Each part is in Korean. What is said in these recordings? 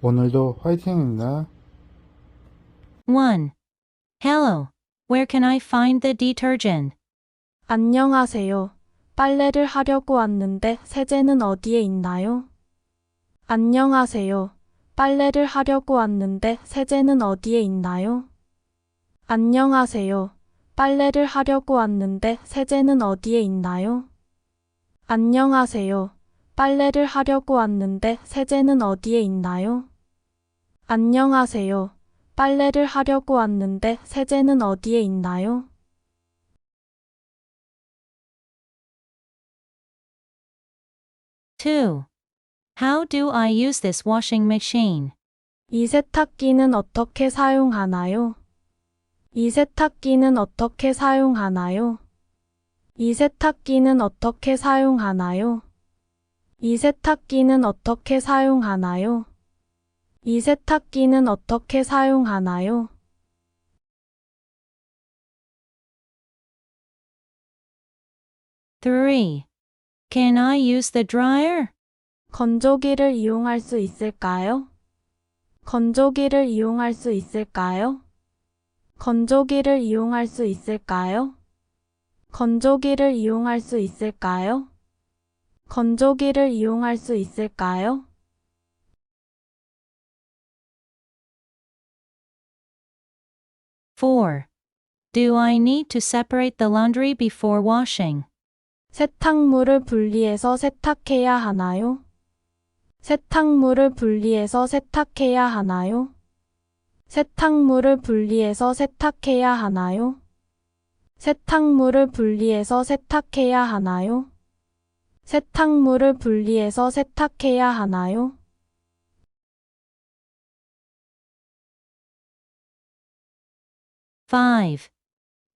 오늘도 화이팅입니다. 1. Hello. Where can I find the detergent? 안녕하세요. 빨래를 하려고 왔는데 세제는 어디에 있나요? 안녕하세요. 빨래를 하려고 왔는데 세제는 어디에 있나요? 안녕하세요. 빨래를 하려고 왔는데 세제는 어디에 있나요? 안녕하세요. 빨래를 하려고 왔는데 세제는 어디에 있나요? 안녕하세요. 빨래를 하려고 왔는데 세제는 어디에 있나요? 2. How do I use this washing machine? 이 세탁기는 어떻게 사용하나요? 이 세탁기는 어떻게 사용하나요? 이 세탁기는 어떻게 사용하나요? 이 세탁기는 어떻게 사용하나요? 이 세탁기는 어떻게 사용하나요? 3. Can I use the dryer? 건조기를 이용할 수 있을까요? 건조기를 이용할 수 있을까요? 건조기를 이용할 수 있을까요? 건조기를 이용할 수 있을까요? 건조기를 이용할 수 있을까요? 4. Do I need to separate the laundry before washing? 세탁물을 분리해서 세탁해야 하나요? 세탁물을 분리해서 세탁해야 하나요? 세탁물을 분리해서 세탁해야 하나요? 세탁물을 분리해서 세탁해야 하나요? 세탁물을 분리해서 세탁해야 하나요? 5.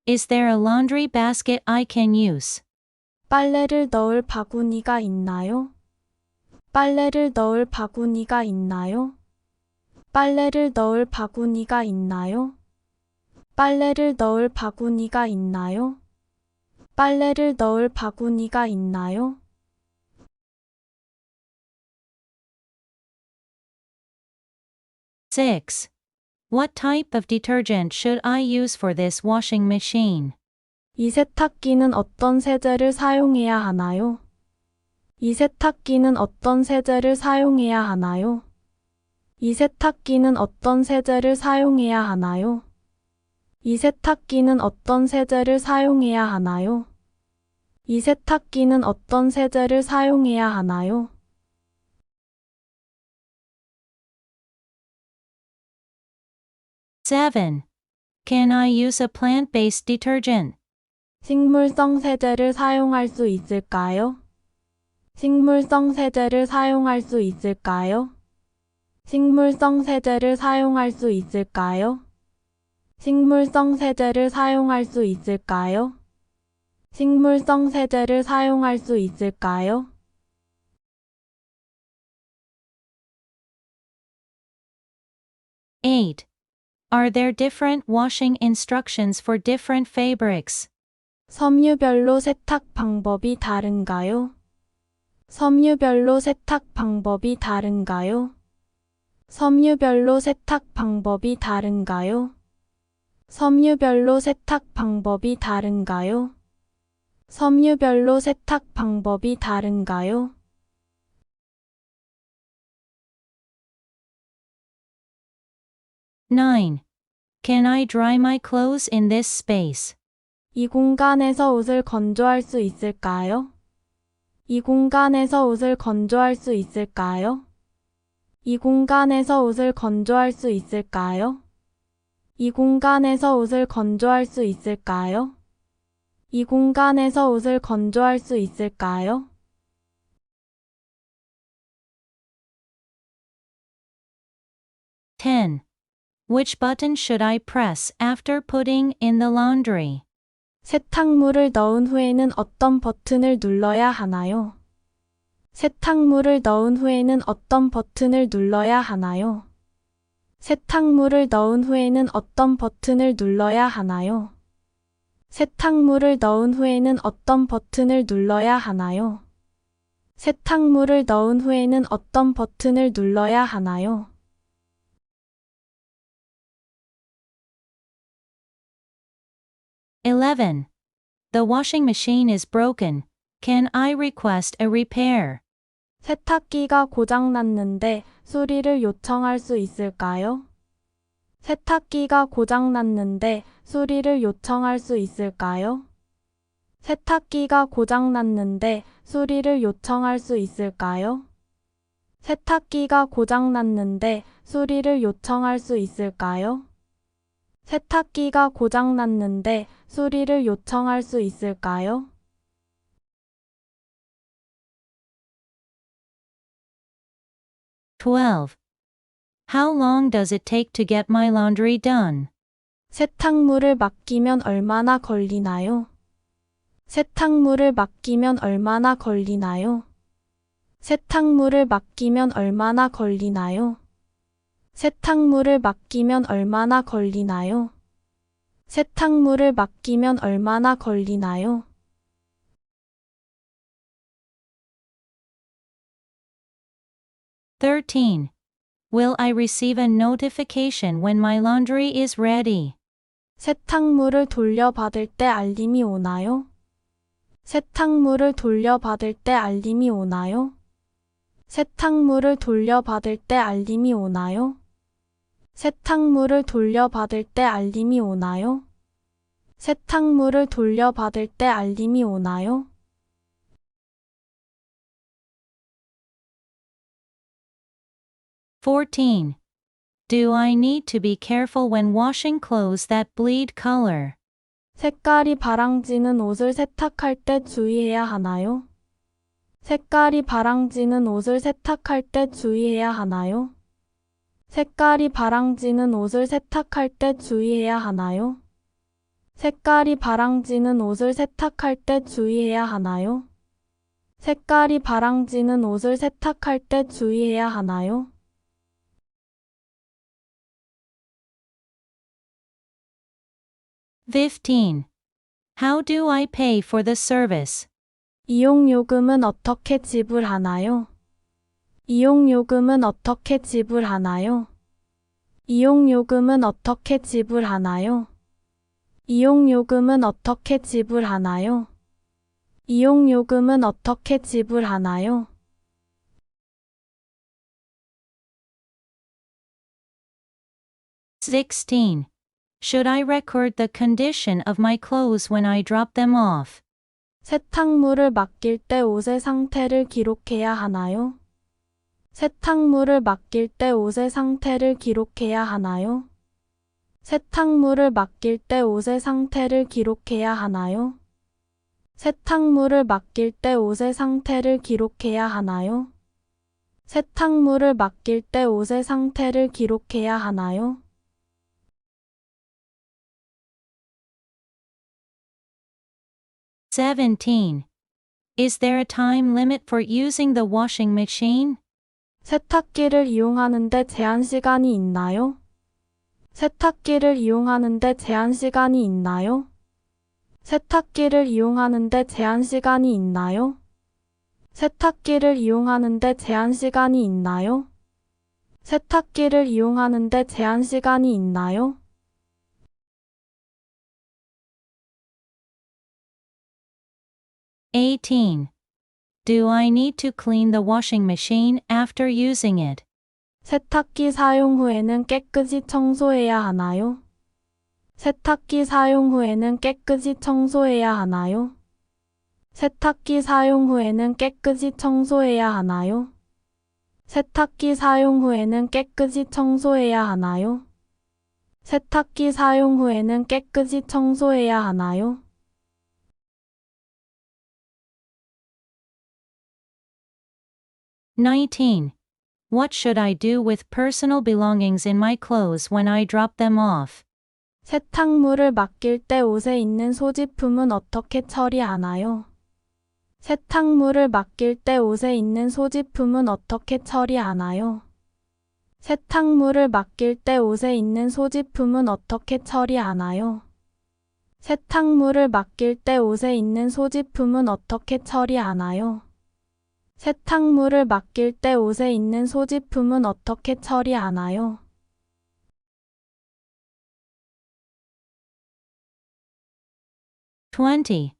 Is there a laundry basket I can use? 빨래를 넣을 바구니가 있나요? 빨래를 넣을 바구니가 있나요? 빨래를 넣을 바구니가 있나요? 빨래를 넣을 바구니가 있나요? 빨래를 넣을 바구니가 있나요? 6. What type of detergent should I use for this washing machine? 이 세탁기는 어떤 세제를 사용해야 하나요? 이 세탁기는 어떤 세제를 사용해야 하나요? 이 세탁기는 어떤 세제를 사용해야 하나요? 이 세탁기는 어떤 세제를 사용해야 하나요? 이 세탁기는 어떤 세제를 사용해야 하나요? 7. Can I use a plant-based detergent? 식물성 세제를 사용할 수 있을까요? 식물성 세제를 사용할 수 있을까요? 식물성 세제를 사용할 수 있을까요? 식물성 세제를 사용할 수 있을까요? 식물성 세제를 사용할 수 있을까요? 8. Are there different washing instructions for different fabrics? 섬유별로 세탁 방법이 다른가요? 섬유별로 세탁 방법이 다른가요? 섬유별로 세탁 방법이 다른가요? 섬유별로 세탁 방법이 다른가요? 섬유별로 세탁 방법이 다른가요? 9. Can I dry my clothes in this space? 이 공간에서 옷을 건조할 수 있을까요? 이 공간에서 옷을 건조할 수 있을까요? 이 공간에서 옷을 건조할 수 있을까요? 이 공간에서 옷을 건조할 수 있을까요? 이 공간에서 옷을 건조할 수 있을까요? 10. Which button should I press after putting in the laundry? 세탁물을 넣은 후에는 어떤 버튼을 눌러야 하나요? 세탁물을 넣은 후에는 어떤 버튼을 눌러야 하나요? 세탁물을 넣은 후에는 어떤 버튼을 눌러야 하나요? 세탁물을 넣은 후에는 어떤 버튼을 눌러야 하나요? 세탁물을 넣은 후에는 어떤 버튼을 눌러야 하나요? 11. The washing machine is broken. Can I request a repair? 세탁기가 고장났는데 수리를 요청할 수 있을까요? 세탁기가 고장났는데 수리를 요청할 수 있을까요? 세탁기가 고장났는데 수리를 요청할 수 있을까요? 세탁기가 고장났는데 수리를 요청할 수 있을까요? 세탁기가 고장났는데 수리를 요청할 수 있을까요? (12) How long does it take to get my laundry done? 세탁물을 맡기면 얼마나 걸리나요? 세탁물을 맡기면 얼마나 걸리나요? 세탁물을 맡기면 얼마나 걸리나요? 세탁물을 맡기면 얼마나 걸리나요? 세탁물을 맡기면 얼마나 걸리나요? (13) Will I receive a notification when my laundry is ready? 세탁물을 돌려받을 때 알림이 오나요? 세탁물을 돌려받을 때 알림이 오나요? 세탁물을 돌려받을 때 알림이 오나요? 세탁물을 돌려받을 때 알림이 오나요? 세탁물을 돌려받을 때 알림이 오나요? (14) Do I need to be careful when washing clothes that bleed color? 색깔이 바랑지는 옷을 세탁할 때 주의해야 하나요? 색깔이 바랑지는 옷을 세탁할 때 주의해야 하나요? 색깔이 바랑지는 옷을 세탁할 때 주의해야 하나요? 색깔이 바랑지는 옷을 세탁할 때 주의해야 하나요? 색깔이 바랑지는 옷을 세탁할 때 주의해야 하나요? (15) How do I pay for the service? 이용요금은 어떻게 지불하나요? 이용요금은 어떻게 지불하나요? 이용요금은 어떻게 지불하나요? 이용요금은 어떻게 지불하나요? 이용요금은 어떻게 지불하나요? (16) Should I record the condition of my clothes when I drop them off? 세탁물을 맡길 때 옷의 상태를 기록해야 하나요? 세탁물을 맡길 때 옷의 상태를 기록해야 하나요? 세탁물을 맡길 때 옷의 상태를 기록해야 하나요? 세탁물을 맡길 때 옷의 상태를 기록해야 하나요? 세탁물을 맡길 때 옷의 상태를 기록해야 하나요? (17) Is there a time limit for using the washing machine? 세탁기를 이용하는데 제한 시간이 있나요? 세탁기를 이용하는데 제한 시간이 있나요? 세탁기를 이용하는데 제한 시간이 있나요? 세탁기를 이용하는데 제한 시간이 있나요? 세탁기를 이용하는데 제한 시간이 있나요? (18) Do I need to clean the washing machine after using it? 세탁기 사용 후에는 깨끗이 청소해야 하나요? 세탁기 사용 후에는 깨끗이 청소해야 하나요? 세탁기 사용 후에는 깨끗이 청소해야 하나요? 세탁기 사용 후에는 깨끗이 청소해야 하나요? 세탁기 사용 후에는 깨끗이 청소해야 하나요? (19) What should I do with personal belongings in my clothes when I drop them off? 세탁물을 맡길 때 옷에 있는 소지품은 어떻게 처리하나요? 세탁물을 맡길 때 옷에 있는 소지품은 어떻게 처리하나요? 세탁물을 맡길 때 옷에 있는 소지품은 어떻게 처리하나요? 세탁물을 맡길 때 옷에 있는 소지품은 어떻게 처리하나요? 세탁물을 맡길 때 옷에 있는 소지품은 어떻게 처리하나요? 20.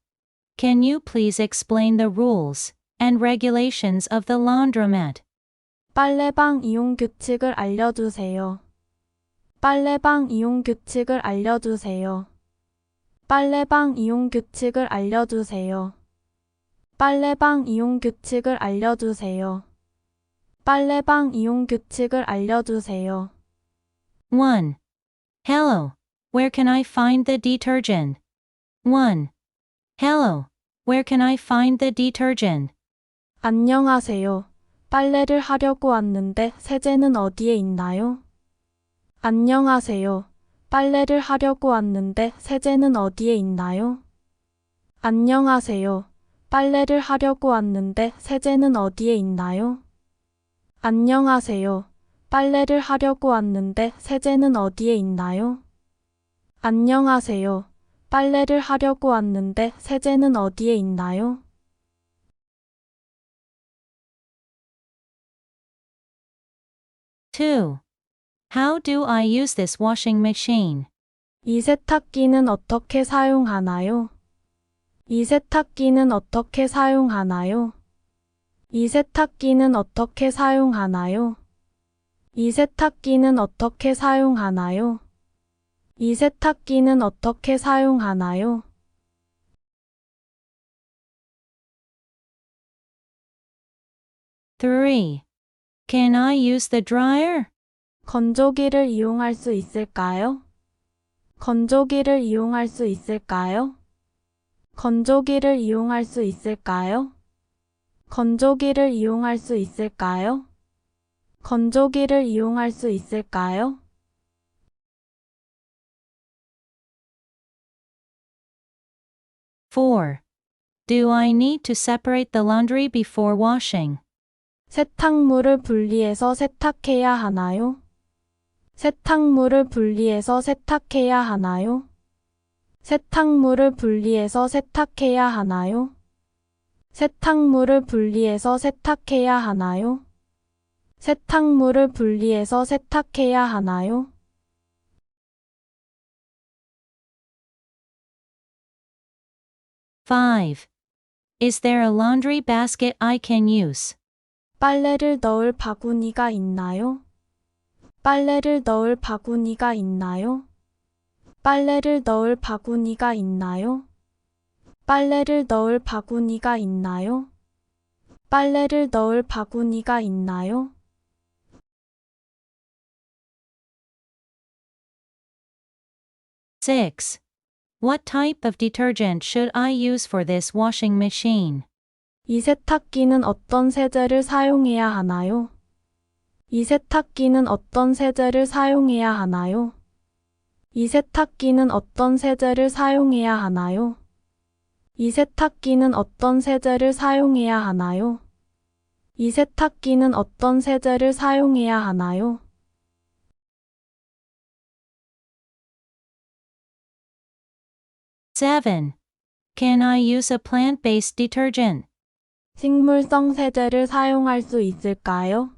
Can you please explain the rules and regulations of the laundromat? 빨래방 이용 규칙을 알려주세요. 빨래방 이용 규칙을 알려주세요. 빨래방 이용 규칙을 알려주세요. 빨래방 이용 규칙을 알려주세요. 빨래방 이용 규칙을 알려주세요. 1. Hello. Where can I find the detergent? 1. Hello. Where can I find the detergent? 안녕하세요. 빨래를 하려고 왔는데 세제는 어디에 있나요? 안녕하세요. 빨래를 하려고 왔는데 세제는 어디에 있나요? 안녕하세요. 빨래를 하려고 왔는데 세제는 어디에 있나요? 안녕하세요. 빨래를 하려고 왔는데 세제는 어디에 있나요? 안녕하세요. 빨래를 하려고 왔는데 세제는 어디에 있나요? 2. How do I use this washing machine? 이 세탁기는 어떻게 사용하나요? 이 세탁기는 어떻게 사용하나요? 이 세탁기는 어떻게 사용하나요? 이 세탁기는 어떻게 사용하나요? 이 세탁기는 어떻게 사용하나요? 3. Can I use the dryer? 건조기를 이용할 수 있을까요? 건조기를 이용할 수 있을까요? 건조기를 이용할 수 있을까요? 건조기를 이용할 수 있을까요? 건조기를 이용할 수 있을까요? 4. Do I need to separate the laundry before washing? 세탁물을 분리해서 세탁해야 하나요? 세탁물을 분리해서 세탁해야 하나요? 세탁물을 분리해서 세탁해야 하나요? 세탁물을 분리해서 세탁해야 하나요? 세탁물을 분리해서 세탁해야 하나요? 5. Is there a laundry basket I can use? 빨래를 넣을 바구니가 있나요? 빨래를 넣을 바구니가 있나요? 빨래를 넣을 바구니가 있나요? 빨래를 넣을 바구니가 있나요? 빨래를 넣을 바구니가 있나요? 6. What type of detergent should I use for this washing machine? 이 세탁기는 어떤 세제를 사용해야 하나요? 이 세탁기는 어떤 세제를 사용해야 하나요? 이 세탁기는 어떤 세제를 사용해야 하나요? 이 세탁기는 어떤 세제를 사용해야 하나요? 이 세탁기는 어떤 세제를 사용해야 하나요? 7. Can I use a plant-based detergent? 식물성 세제를 사용할 수 있을까요?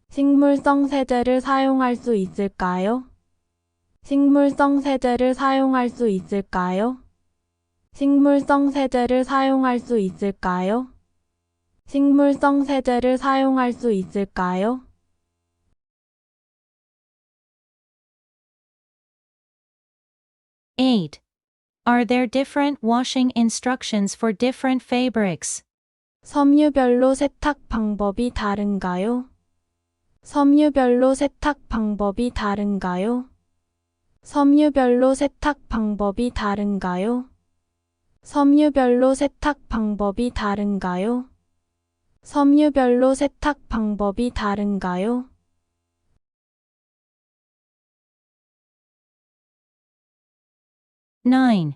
식물성 세제를 사용할 수 있을까요? 식물성 세제를 사용할 수 있을까요? 식물성 세제를 사용할 수 있을까요? 식물성 세제를 사용할 수 있을까요? 8. Are there different washing instructions for different fabrics? 섬유별로 세탁 방법이 다른가요? 섬유별로 세탁 방법이 다른가요? 섬유별로 세탁 방법이 다른가요? 섬유별로 세탁 방법이 다른가요? 섬유별로 세탁 방법이 다른가요? 9.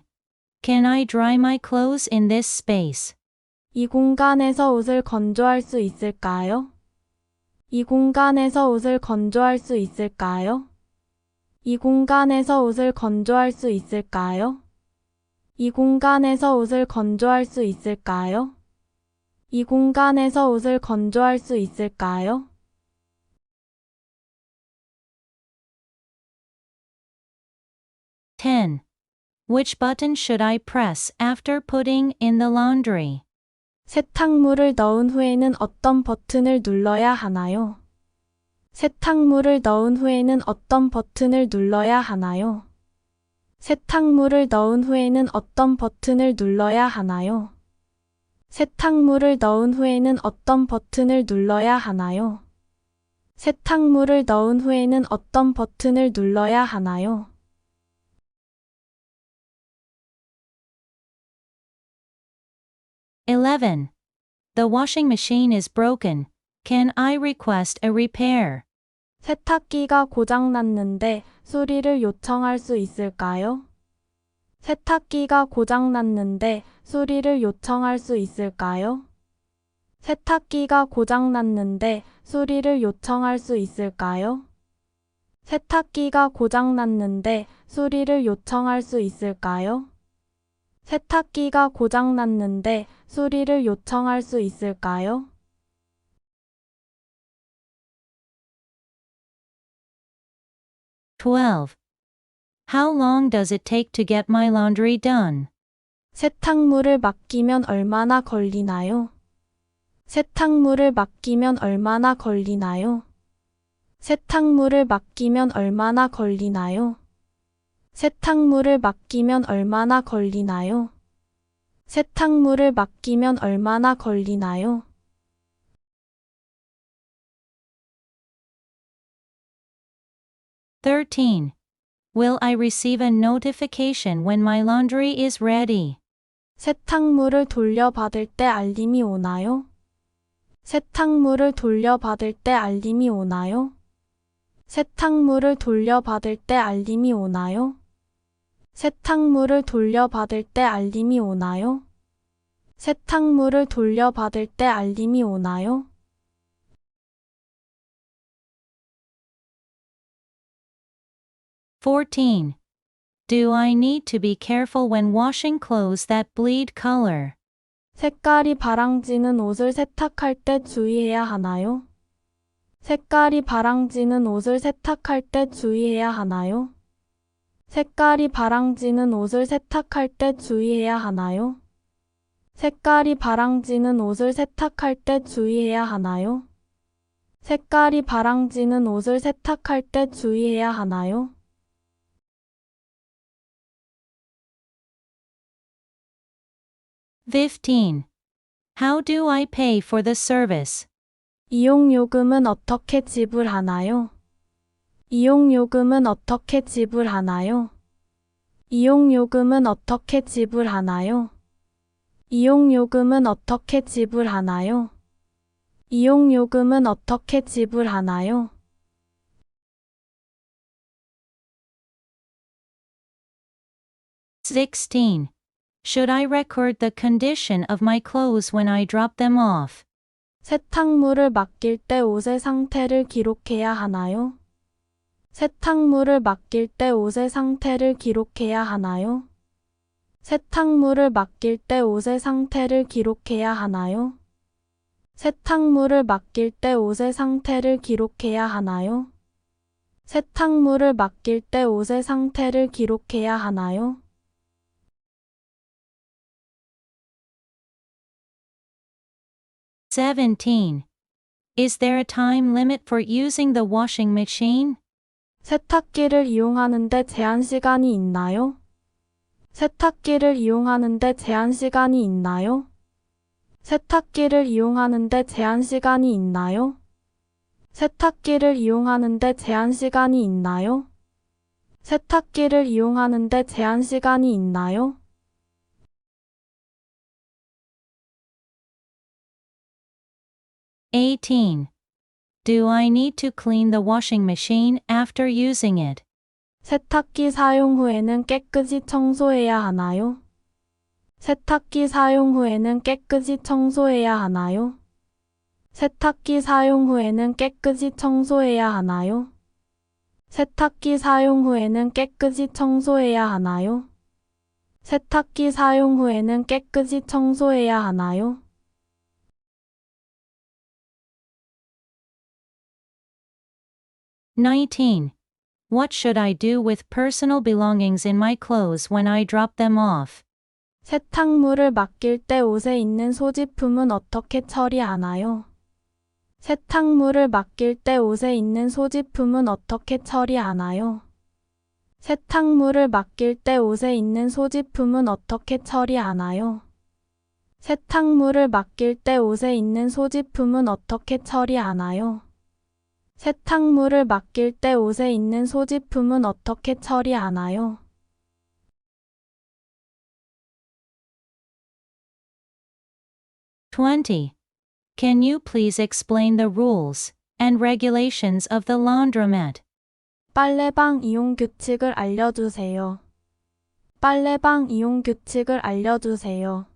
Can I dry my clothes in this space? 이 공간에서 옷을 건조할 수 있을까요? 이 공간에서 옷을 건조할 수 있을까요? 이 공간에서 옷을 건조할 수 있을까요? 이 공간에서 옷을 건조할 수 있을까요? 이 공간에서 옷을 건조할 수 있을까요? 10. Which button should I press after putting in the laundry? 세탁물을 넣은 후에는 어떤 버튼을 눌러야 하나요? 세탁물을 넣은 후에는 어떤 버튼을 눌러야 하나요? 세탁물을 넣은 후에는 어떤 버튼을 눌러야 하나요? 세탁물을 넣은 후에는 어떤 버튼을 눌러야 하나요? 세탁물을 넣은 후에는 어떤 버튼을 눌러야 하나요? (11) The washing machine is broken. Can I request a repair? 세탁기가 고장났는데 수리를 요청할 수 있을까요? 세탁기가 고장났는데 수리를 요청할 수 있을까요? 세탁기가 고장났는데 수리를 요청할 수 있을까요? 세탁기가 고장났는데 수리를 요청할 수 있을까요? 세탁기가 고장났는데 수리를 요청할 수 있을까요? (12) How long does it take to get my laundry done? 세탁물을 맡기면 얼마나 걸리나요? 세탁물을 맡기면 얼마나 걸리나요? 세탁물을 맡기면 얼마나 걸리나요? 세탁물을 맡기면 얼마나 걸리나요? 세탁물을 맡기면 얼마나 걸리나요? (13) Will I receive a notification when my laundry is ready? 세탁물을 돌려받을 때 알림이 오나요? 세탁물을 돌려받을 때 알림이 오나요? 세탁물을 돌려받을 때 알림이 오나요? 세탁물을 돌려받을 때 알림이 오나요? 세탁물을 돌려받을 때 알림이 오나요? (14) Do I need to be careful when washing clothes that bleed color? 색깔이 바랑지는 옷을 세탁할 때 주의해야 하나요? 색깔이 바랑지는 옷을 세탁할 때 주의해야 하나요? 색깔이 바랑지는 옷을 세탁할 때 주의해야 하나요? 색깔이 바랑지는 옷을 세탁할 때 주의해야 하나요? 색깔이 바랑지는 옷을 세탁할 때 주의해야 하나요? (15) How do I pay for the service? 이용요금은 어떻게 지불하나요? 이용요금은 어떻게 지불하나요? 이용요금은 어떻게 지불하나요? 이용요금은 어떻게 지불하나요? 이용요금은 어떻게 지불하나요? (16) Should I record the condition of my clothes when I drop them off? 세탁물을 맡길 때 옷의 상태를 기록해야 하나요? 세탁물을 맡길 때 옷의 상태를 기록해야 하나요? 세탁물을 맡길 때 옷의 상태를 기록해야 하나요? 세탁물을 맡길 때 옷의 상태를 기록해야 하나요? 세탁물을 맡길 때 옷의 상태를 기록해야 하나요? (17) Is there a time limit for using the washing machine? 세탁기를 이용하는데 제한 시간이 있나요? 세탁기를 이용하는데 제한 시간이 있나요? 세탁기를 이용하는데 제한 시간이 있나요? 세탁기를 이용하는데 제한 시간이 있나요? 세탁기를 이용하는데 제한 시간이 있나요? (18) Do I need to clean the washing machine after using it? 세탁기 사용 후에는 깨끗이 청소해야 하나요? 세탁기 사용 후에는 깨끗이 청소해야 하나요? 세탁기 사용 후에는 깨끗이 청소해야 하나요? 세탁기 사용 후에는 깨끗이 청소해야 하나요? 세탁기 사용 후에는 깨끗이 청소해야 하나요? (19) What should I do with personal belongings in my clothes when I drop them off? 세탁물을 맡길 때 옷에 있는 소지품은 어떻게 처리하나요? 세탁물을 맡길 때 옷에 있는 소지품은 어떻게 처리하나요? 세탁물을 맡길 때 옷에 있는 소지품은 어떻게 처리하나요? 세탁물을 맡길 때 옷에 있는 소지품은 어떻게 처리하나요? 세탁물을 맡길 때 옷에 있는 소지품은 어떻게 처리하나요? 20. Can you please explain the rules and regulations of the laundromat? 빨래방 이용 규칙을 알려주세요. 빨래방 이용 규칙을 알려주세요.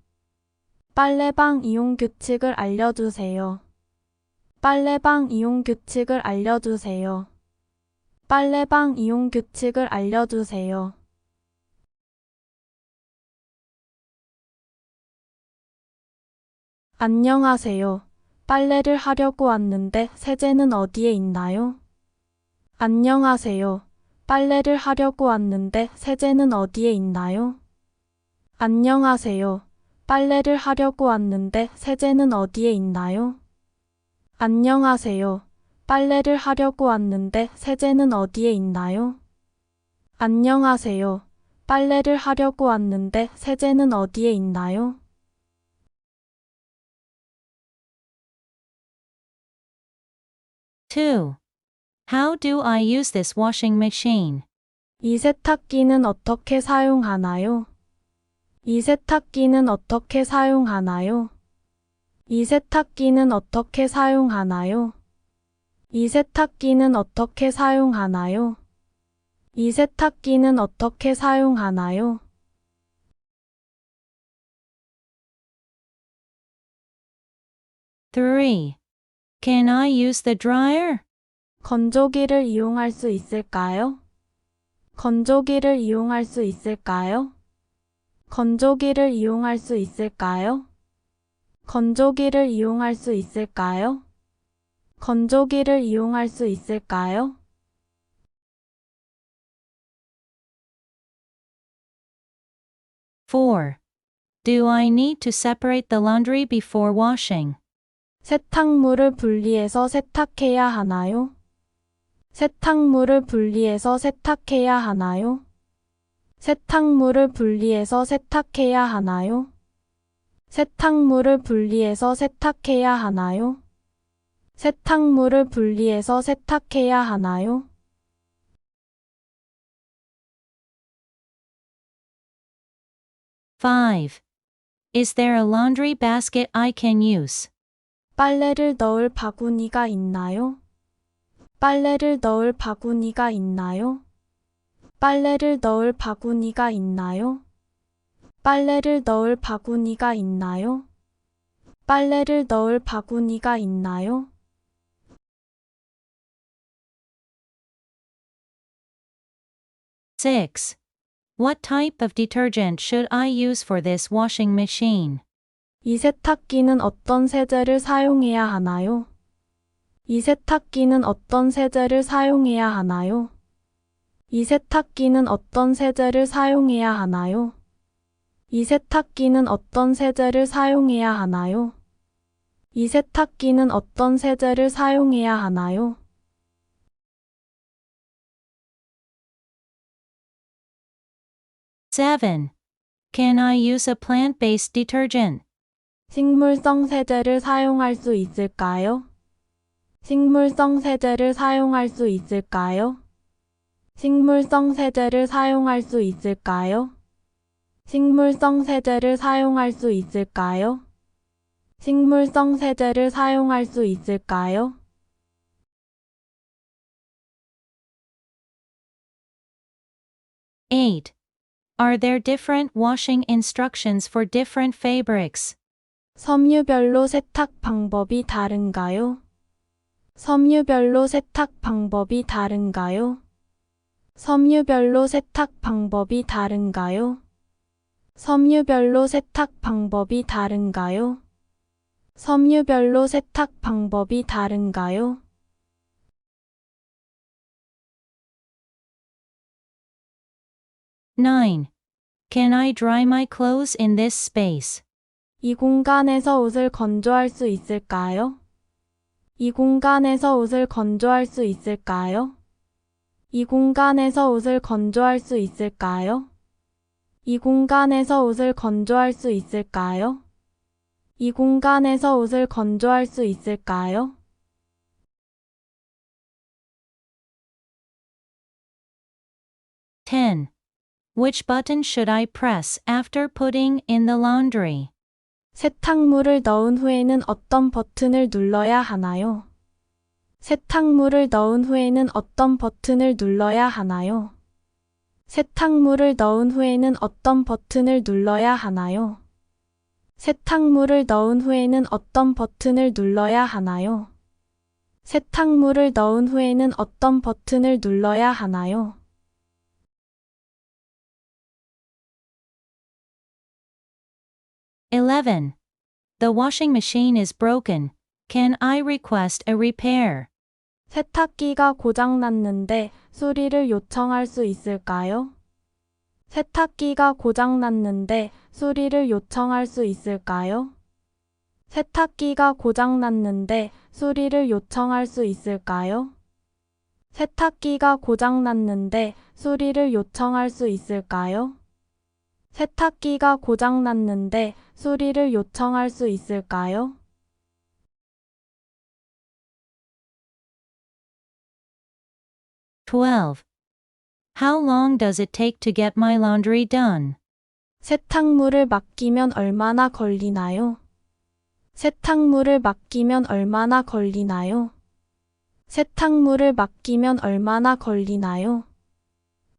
빨래방 이용 규칙을 알려주세요. 빨래방 이용 규칙을 알려주세요. 빨래방 이용 규칙을 알려주세요. 안녕하세요. 빨래를 하려고 왔는데 세제는 어디에 있나요? 안녕하세요. 빨래를 하려고 왔는데 세제는 어디에 있나요? 안녕하세요. 빨래를 하려고 왔는데 세제는 어디에 있나요? 안녕하세요. 빨래를 하려고 왔는데 세제는 어디에 있나요? 안녕하세요. 빨래를 하려고 왔는데 세제는 어디에 있나요? 2. How do I use this washing machine? 이 세탁기는 어떻게 사용하나요? 이 세탁기는 어떻게 사용하나요? 이 세탁기는 어떻게 사용하나요? 이 세탁기는 어떻게 사용하나요? 이 세탁기는 어떻게 사용하나요? 3. Can I use the dryer? 건조기를 이용할 수 있을까요? 건조기를 이용할 수 있을까요? 건조기를 이용할 수 있을까요? 건조기를 이용할 수 있을까요? 건조기를 이용할 수 있을까요? 4. Do I need to separate the laundry before washing? 세탁물을 분리해서 세탁해야 하나요? 세탁물을 분리해서 세탁해야 하나요? 세탁물을 분리해서 세탁해야 하나요? 세탁물을 분리해서 세탁해야 하나요? 세탁물을 분리해서 세탁해야 하나요? 5. Is there a laundry basket I can use? 빨래를 넣을 바구니가 있나요? 빨래를 넣을 바구니가 있나요? 빨래를 넣을 바구니가 있나요? 빨래를 넣을 바구니가 있나요? 빨래를 넣을 바구니가 있나요? 6. What type of detergent should I use for this washing machine? 이 세탁기는 어떤 세제를 사용해야 하나요? 이 세탁기는 어떤 세제를 사용해야 하나요? 이 세탁기는 어떤 세제를 사용해야 하나요? 이 세탁기는 어떤 세제를 사용해야 하나요? 이 세탁기는 어떤 세제를 사용해야 하나요? 7. Can I use a plant-based detergent? 식물성 세제를 사용할 수 있을까요? 식물성 세제를 사용할 수 있을까요? 식물성 세제를 사용할 수 있을까요? 식물성 세제를 사용할 수 있을까요? 식물성 세제를 사용할 수 있을까요? 8. Are there different washing instructions for different fabrics? 섬유별로 세탁 방법이 다른가요? 섬유별로 세탁 방법이 다른가요? 섬유별로 세탁 방법이 다른가요? 섬유별로 세탁 방법이 다른가요? 섬유별로 세탁 방법이 다른가요? 9. Can I dry my clothes in this space? 이 공간에서 옷을 건조할 수 있을까요? 이 공간에서 옷을 건조할 수 있을까요? 이 공간에서 옷을 건조할 수 있을까요? 이 공간에서 옷을 건조할 수 있을까요? 이 공간에서 옷을 건조할 수 있을까요? (10) Which button should I press after putting in the laundry? 세탁물을 넣은 후에는 어떤 버튼을 눌러야 하나요? 세탁물을 넣은 후에는 어떤 버튼을 눌러야 하나요? 세탁물을 넣은 후에는 어떤 버튼을 눌러야 하나요? 세탁물을 넣은 후에는 어떤 버튼을 눌러야 하나요? 세탁물을 넣은 후에는 어떤 버튼을 눌러야 하나요? (11) The washing machine is broken. Can I request a repair? 세탁기가 고장났는데 수리를 요청할 수 있을까요? 세탁기가 고장났는데 수리를 요청할 수 있을까요? 세탁기가 고장났는데 수리를 요청할 수 있을까요? 세탁기가 고장났는데 수리를 요청할 수 있을까요? 세탁기가 고장났는데 수리를 요청할 수 있을까요? (12) How long does it take to get my laundry done? 세탁물을 맡기면 얼마나 걸리나요? 세탁물을 맡기면 얼마나 걸리나요? 세탁물을 맡기면 얼마나 걸리나요?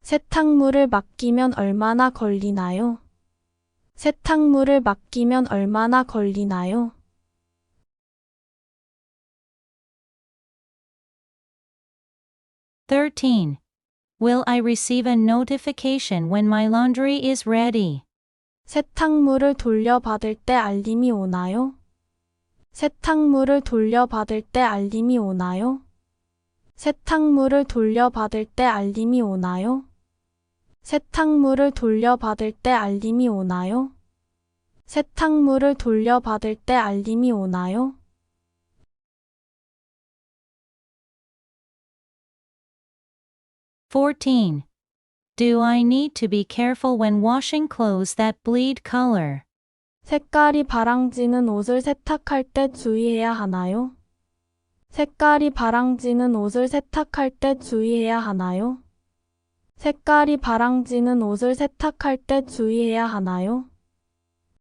세탁물을 맡기면 얼마나 걸리나요? 세탁물을 맡기면 얼마나 걸리나요? (13) Will I receive a notification when my laundry is ready? 세탁물을 돌려받을 때 알림이 오나요? 세탁물을 돌려받을 때 알림이 오나요? 세탁물을 돌려받을 때 알림이 오나요? 세탁물을 돌려받을 때 알림이 오나요? 세탁물을 돌려받을 때 알림이 오나요? (14) Do I need to be careful when washing clothes that bleed color? 색깔이 바랑지는 옷을 세탁할 때 주의해야 하나요? 색깔이 바랑지는 옷을 세탁할 때 주의해야 하나요? 색깔이 바랑지는 옷을 세탁할 때 주의해야 하나요?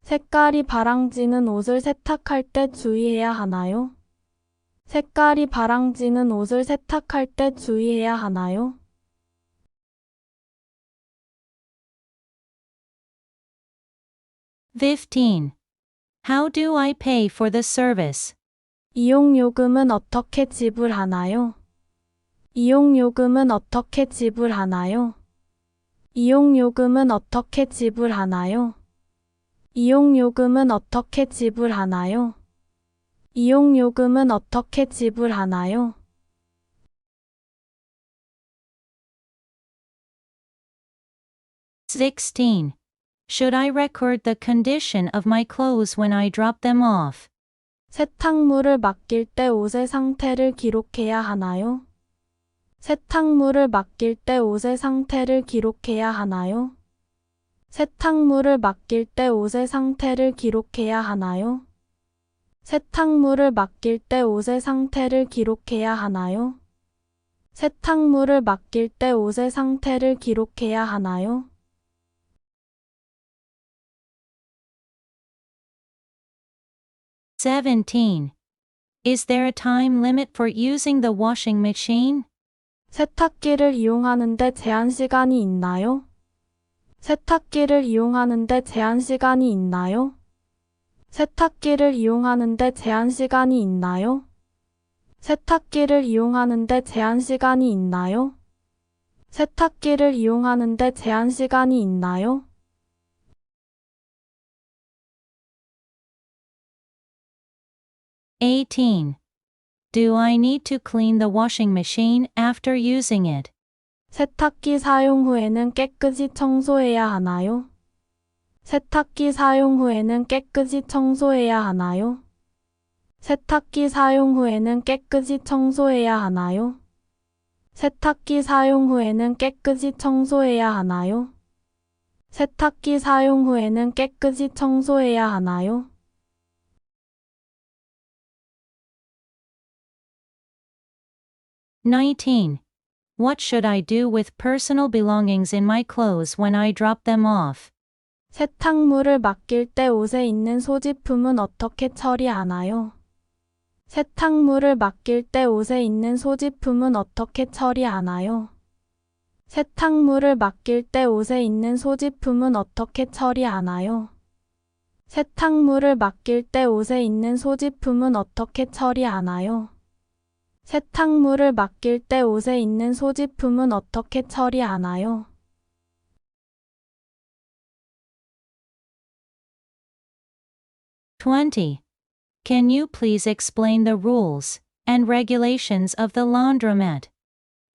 색깔이 바랑지는 옷을 세탁할 때 주의해야 하나요? 색깔이 바랑지는 옷을 세탁할 때 주의해야 하나요? (15) How do I pay for the service? 이용요금은 어떻게 지불하나요? 이용요금은 어떻게 지불하나요? 이용요금은 어떻게 지불하나요? 이용요금은 어떻게 지불하나요? 이용요금은 어떻게 지불하나요? (16) Should I record the condition of my clothes when I drop them off? 세탁물을 맡길 때 옷의 상태를 기록해야 하나요? 세탁물을 맡길 때 옷의 상태를 기록해야 하나요? 세탁물을 맡길 때 옷의 상태를 기록해야 하나요? 세탁물을 맡길 때 옷의 상태를 기록해야 하나요? 세탁물을 맡길 때 옷의 상태를 기록해야 하나요? (17) Is there a time limit for using the washing machine? 세탁기를 이용하는데 제한 시간이 있나요? 세탁기를 이용하는데 제한 시간이 있나요? 세탁기를 이용하는데 제한 시간이 있나요? 세탁기를 이용하는데 제한 시간이 있나요? 세탁기를 이용하는데 제한 시간이 있나요? (18) Do I need to clean the washing machine after using it? 세탁기 사용 후에는 깨끗이 청소해야 하나요? 세탁기 사용 후에는 깨끗이 청소해야 하나요? 세탁기 사용 후에는 깨끗이 청소해야 하나요? 세탁기 사용 후에는 깨끗이 청소해야 하나요? 세탁기 사용 후에는 깨끗이 청소해야 하나요? (19) What should I do with personal belongings in my clothes when I drop them off? 세탁물을 맡길 때 옷에 있는 소지품은 어떻게 처리하나요? 세탁물을 맡길 때 옷에 있는 소지품은 어떻게 처리하나요? 세탁물을 맡길 때 옷에 있는 소지품은 어떻게 처리하나요? 세탁물을 맡길 때 옷에 있는 소지품은 어떻게 처리하나요? 세탁물을 맡길 때 옷에 있는 소지품은 어떻게 처리하나요? (20) Can you please explain the rules and regulations of the laundromat?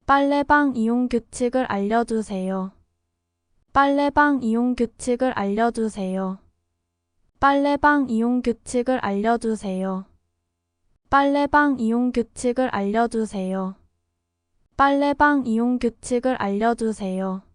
빨래방 이용 규칙을 알려주세요. 빨래방 이용 규칙을 알려주세요. 빨래방 이용 규칙을 알려주세요. 빨래방 이용 규칙을 알려주세요. 빨래방 이용 규칙을 알려주세요.